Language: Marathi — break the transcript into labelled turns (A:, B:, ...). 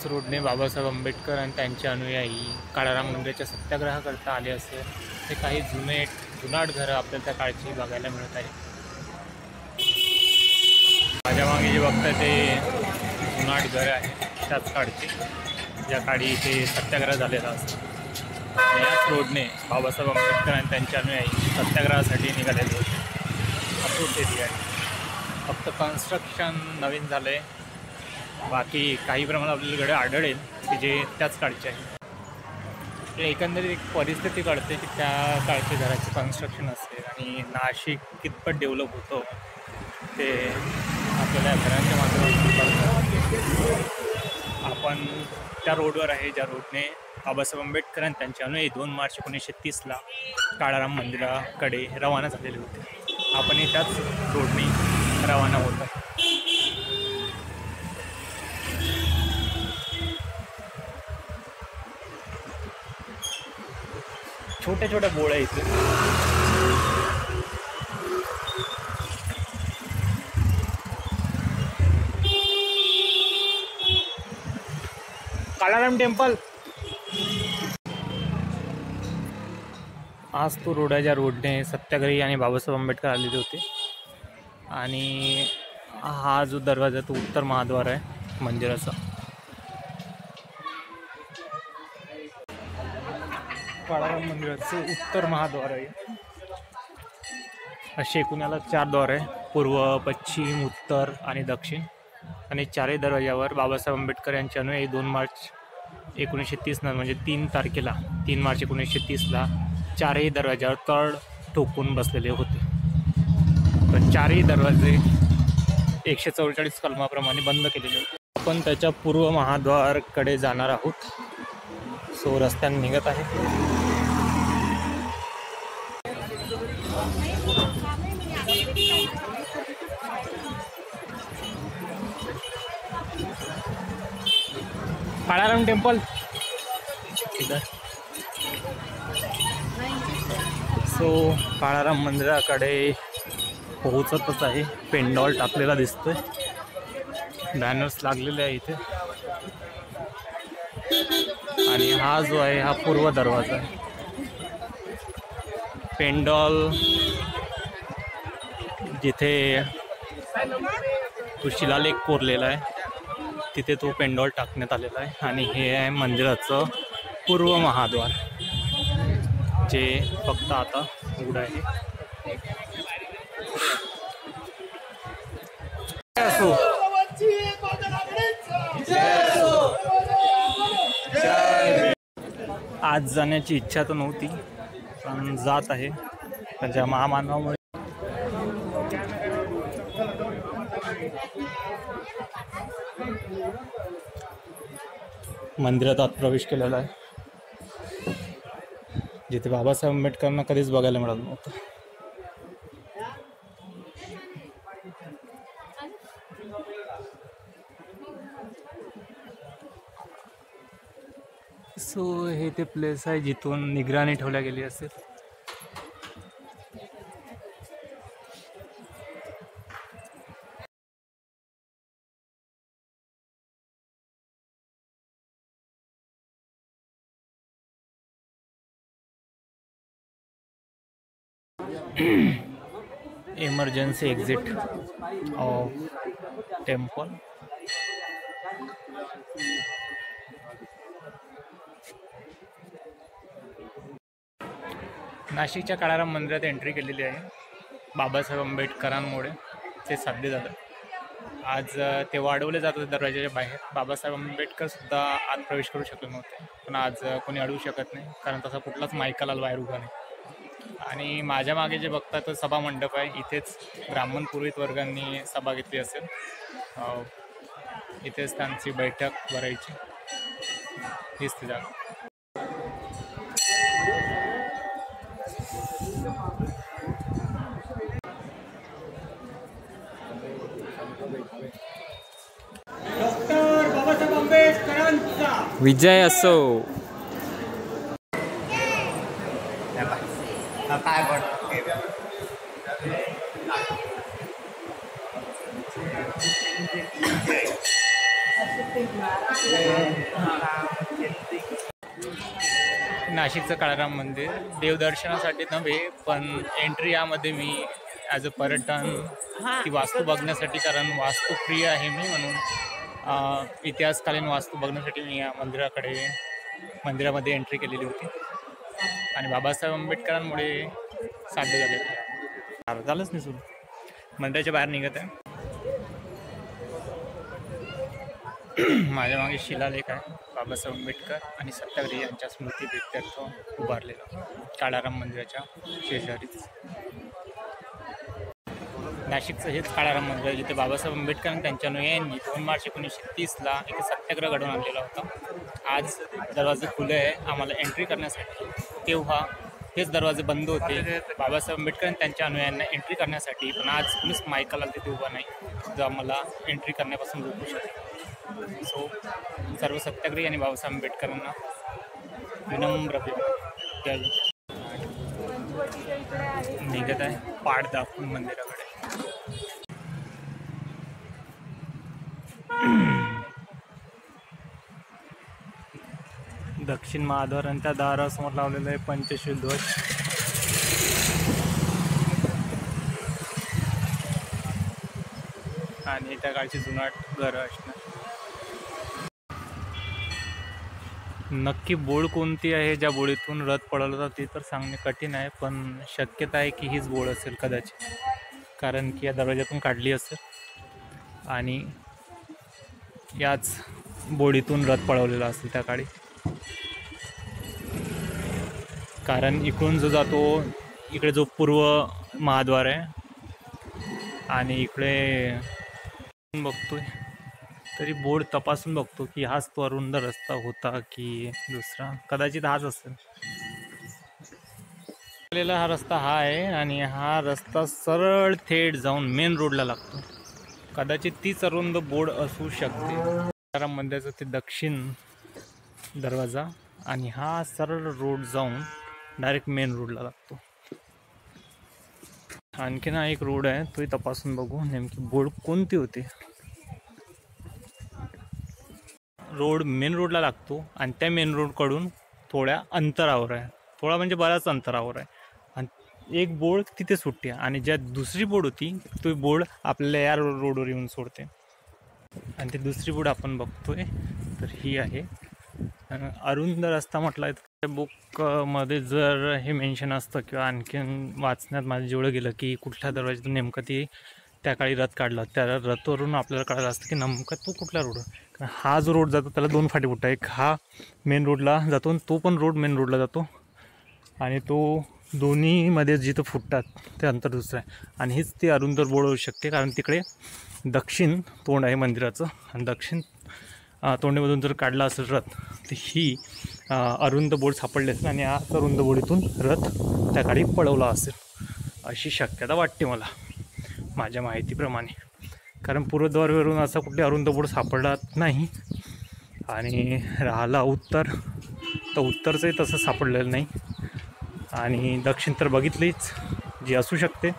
A: रोडने बाबासाहेब आंबेडकर आणि त्यांचे अनुयायी काळाराम मंदिराच्या सत्याग्रहाकरता आले असेल ते काही जुनाट घरं आपल्याला त्या काळची बघायला मिळत आहे। माझ्या मागे जे बघताय ते जुनाट घर आहे त्याच काळचे, ज्या काळी इथे सत्याग्रह झालेला असतो। याच रोडने बाबासाहेब आंबेडकर आणि त्यांचे अनुयायी सत्याग्रहासाठी निघालेले होते। अतोच एरिया आहे, फक्त कन्स्ट्रक्शन नवीन झालं आहे, बाकी काही प्रमाणात आपल्याकडे आढळेल की जे त्याच काळचे आहे। एकंदरीत एक परिस्थिती कळते की त्या काळच्या घराचे कन्स्ट्रक्शन असेल आणि नाशिक कितपत डेव्हलप होतं ते आपल्याला घरांच्या माध्यमातून कळतं। आपण त्या रोडवर आहे ज्या रोडने बाबासाहेब आंबेडकर आणि त्यांचे अनुयायी 2 मार्च 1930ला काळाराम मंदिराकडे रवाना झालेले होते। आपणही त्याच रोडने रवाना होत आहे। छोट्या छोट्या बोळ्या इथे काळाराम टेम्पल। आज तो रोड आहे ज्या रोडने सत्याग्रही आणि बाबासाहेब आंबेडकर आलेले होते। आणि हा जो दरवाजा तो उत्तर महाद्वार आहे मंदिराचा। काळाराम मंदिराचं उत्तर महाद्वार आहे। असे एकूण याला 4 द्वार आहे, पूर्व, पश्चिम, उत्तर आणि दक्षिण। आणि 4ही दरवाजावर बाबासाहेब आंबेडकर यांचे अनुयायी 2 मार्च 1930 म्हणजे 3 तारखेला 3 मार्च 1930ला 4ही दरवाजावर तळ ठोकून बसलेले होते। पण 4ही दरवाजे 144 कलमाप्रमाणे बंद केलेले होते। आपण त्याच्या पूर्व महाद्वारकडे जाणार आहोत, सो रस्त्याने निघत आहे। काळाराम टेम्पल इधर। सो काळाराम मंदिराकडे पोहोचतच आहे। पेंडॉल टाकलेला दिसतोय, बॅनर्स लागलेले आहे इथे। आणि हा जो आहे हा पूर्व दरवाजा आहे। पेंडॉल जिथे तो शिलालेख कोरलेला आहे तिथे तो पेंडॉल टाकण्यात आलेला आहे। आणि हे आहे मंदिराचं पूर्व महाद्वार, जे फक्त आता उघड आहे। आज जाण्याची इच्छा तर नव्हती, पण जात आहे त्याच्या महामानवामुळे। मंदिरात आत प्रवेश केलेला आहे, जिथे बाबासाहेब आंबेडकरांना कधीच बघायला मिळालं नव्हतं। सो हे ते प्लेस आहे जिथून निगराणी ठेवल्या गेली असेल। emergency exit of temple। नाशिकच्या काळाराम मंदिरात एंट्री केलेली आहे। बाबासाहेब आंबेडकरांमुळे ते साध्य झालं। आज ते वाढवले जात होते दरवाजाच्या बाहेर। बाबासाहेब आंबेडकर सुद्धा आत प्रवेश करू शकले नव्हते, पण आज कोणी अडवू शकत नाही, कारण तसा कुठलाच मायकाला बाहेर उभा नाही। आणि माझ्या मागे जे बघतात तो सभा मंडप आहे, इथेच ब्राह्मण पुरोहित वर्गांनी सभा घेतली असेल, इथेच त्यांची बैठक भरायची, हीच ती जागा। डॉक्टर बाबासाहेब आंबेडकरांचा विजय असो। काय नाशिकचं काळाराम मंदिर देवदर्शनासाठी नव्हे, पण एंट्री यामध्ये मी ॲज अ पर्यटन ती वास्तू बघण्यासाठी, कारण वास्तुप्रिय आहे मी, म्हणून इतिहासकालीन वास्तू बघण्यासाठी मी या मंदिरामध्ये एंट्री केलेली होती आणि बाबासाहेब आंबेडकरांमुळे साध्य झाले. झालंच नाही सुरू. मंदिराच्या बाहेर निघत आहे. माझ्या मागे शिलालेख आहे बाबासाहेब आंबेडकर आणि सत्याग्रही यांच्या स्मृती प्रित्यर्थ उभारलेला काळाराम मंदिराच्या शेजारीच. नाशिकचं हेच काळाराम मंदिर जिथे बाबासाहेब आंबेडकर आणि त्यांच्या अनुयायांनी 2 मार्च 1930ला एक सत्याग्रह घडवून आणलेला होता. आज दरवाजे खुले आहे आम्हाला एंट्री करण्यासाठी. तेव्हा हेच दरवाजे बंद होते बाबासाहेब आंबेडकर आणि त्यांच्या अनुयायांना एंट्री करण्यासाठी, पण आज कुणीच मायकाला तिथे उभा नाही जो आम्हाला एंट्री करण्यापासून रोखू शकेल. सो सर्व सत्याग्रही आणि बाबासाहेब आंबेडकरांना विनम्र निघत आहे पाठ दाखवून मंदिराकडे. दक्षिण महाद्वारांच्या दारासमोर लावलेलं आहे पंचशील ध्वज. आणि त्या काळची जुनाट घरं असणार. नक्की बोळ कोणती आहे ज्या बोळीतून रथ पळवला जातो ते तर सांगणे कठीण आहे, पण शक्यता आहे की हीच बोळ असेल कदाचित, कारण की या दरवाज्यातून काढली असेल आणि याच बोळीतून रथ पळवलेला असेल त्या काळी. कारण इकडून जो जातो इकडे जो पूर्व महाद्वार आहे आणि इकडे बघतोय तरी बोर्ड तपासून बघतो की हाच तो अरुंद रस्ता होता की दुसरा. कदाचित हाच असेल. हा रस्ता हा आहे आणि हा रस्ता सरळ थेट जाऊन मेन रोडला लागतो. कदाचित तीच अरुंद बोर्ड असू शकते. मंदिराचा ते दक्षिण दरवाजा आणि हा सरळ रोड जाऊन डायरेक्ट मेन रोडला लागतो. आणखीन हा एक रोड आहे तोही तपासून बघू नेमकी बोर्ड कोणती होती. रोड मेन रोडला लागतो आणि त्या मेन रोडकडून थोड्या अंतरावर आहे, थोडा म्हणजे बऱ्याच अंतरावर आहे. आणि एक बोर्ड तिथे सुटते आणि ज्या दुसरी बोर्ड होती तो बोर्ड आपल्याला या रोडवर येऊन सोडते. आणि ती दुसरी बोर्ड आपण बघतोय तर ही आहे अरुंद रस्ता म्हटलं आहे. त्या बुकमध्ये जर हे मेन्शन असतं किंवा आणखीन वाचण्यात माझं जेवढं गेलं की कुठल्या दरवाज्यातून नेमकं ती त्या काळी रथ काढला, त्या रथवरून आपल्याला कळालं असतं की नेमकं तो कुठला रोड. कारण हा जो रोड जातो त्याला 2 फाटे फुटतात. एक हा मेन रोडला जातो आणि तो पण रोड मेन रोडला जातो आणि तो दोन्हीमध्ये जिथं फुटतात ते अंतर दुसरं आहे. आणि हीच ती अरुंद बोळ होऊ शकते कारण तिकडे दक्षिण तोंड आहे मंदिराचं आणि दक्षिण तोंडीमधून जर काढला असेल रथ तर ही अरुंद बोर्ड सापडले असेल आणि याच अरुंद बोर्डीतून रथ त्या काळी पळवला असेल अशी शक्यता वाटते मला माझ्या माहितीप्रमाणे. कारण पूर्वद्वारवरून असा कुठले अरुंद बोर्ड सापडला नाही. आणि राहिला उत्तर तर उत्तरचंही तसं सापडलेलं नाही आणि दक्षिण तर बघितलीच जी असू शकते.